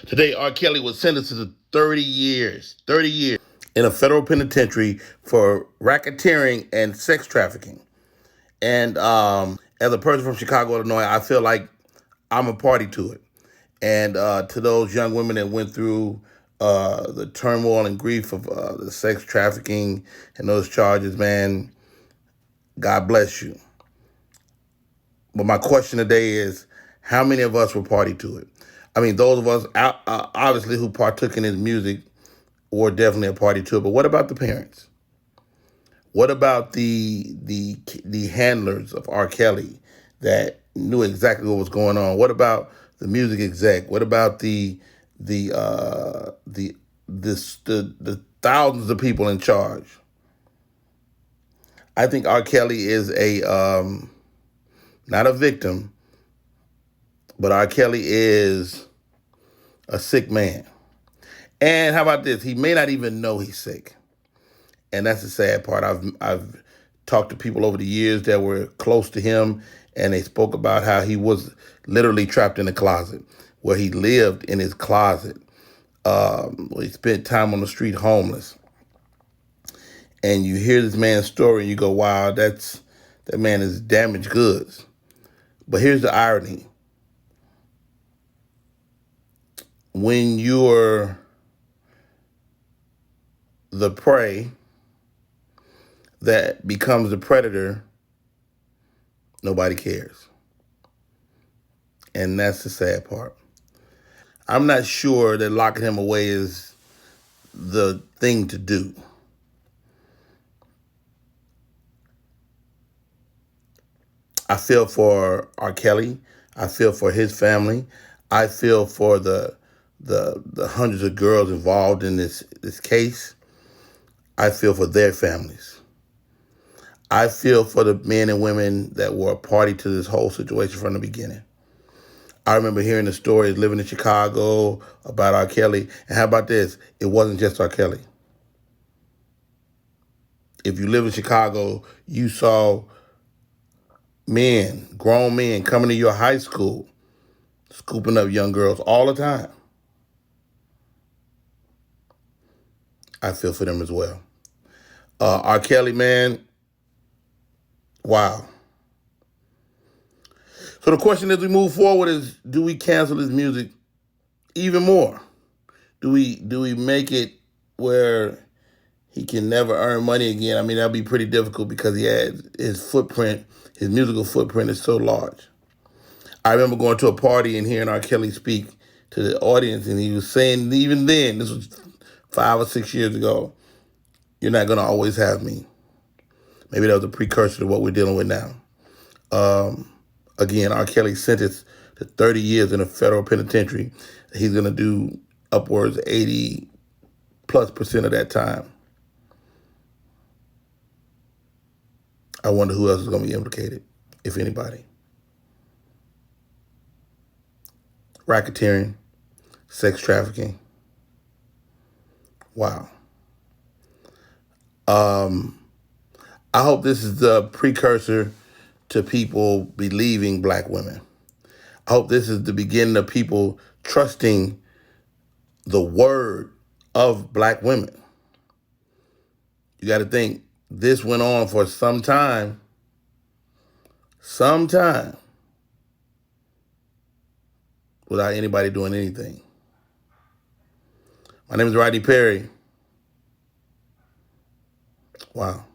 Today, R. Kelly was sentenced to 30 years, in a federal penitentiary for racketeering and sex trafficking. And as a person from Chicago, Illinois, I feel like I'm a party to it. And to those young women that went through the turmoil and grief of the sex trafficking and those charges, man, God bless you. But my question today is, how many of us were party to it? I mean, those of us obviously who partook in his music were definitely a party to it. But what about the parents? What about the handlers of R. Kelly that knew exactly what was going on? What about the music exec? What about the thousands of people in charge? I think R. Kelly is a not a victim, but R. Kelly is a sick man. And how about this? He may not even know he's sick. And that's the sad part. I've talked to people over the years that were close to him, and they spoke about how he was literally trapped in a closet, where he lived in his closet, where he spent time on the street homeless. And you hear this man's story, and you go, "Wow, that man is damaged goods." But here's the irony: when you're the prey that becomes the predator, nobody cares. And that's the sad part. I'm not sure that locking him away is the thing to do. I feel for R. Kelly. I feel for his family. I feel for the hundreds of girls involved in this case. I feel for their families. I feel for the men and women that were a party to this whole situation from the beginning. I remember hearing the stories living in Chicago about R. Kelly. And how about this? It wasn't just R. Kelly. If you live in Chicago, you saw men, grown men, coming to your high school, scooping up young girls all the time. I feel for them as well. R. Kelly, man, wow. So the question as we move forward is, do we cancel his music even more? Do we make it where he can never earn money again? I mean, that'd be pretty difficult because he had his musical footprint is so large. I remember going to a party and hearing R. Kelly speak to the audience, and he was saying, even then, this was 5 or 6 years ago, "You're not gonna always have me." Maybe that was a precursor to what we're dealing with now. Again, R. Kelly sentenced to 30 years in a federal penitentiary. He's gonna do upwards 80+% of that time. I wonder who else is gonna be implicated, if anybody. Racketeering, sex trafficking. Wow. I hope this is the precursor to people believing black women. I hope this is the beginning of people trusting the word of black women. You got to think, this went on for some time, without anybody doing anything. My name is Rodney Perry. Wow.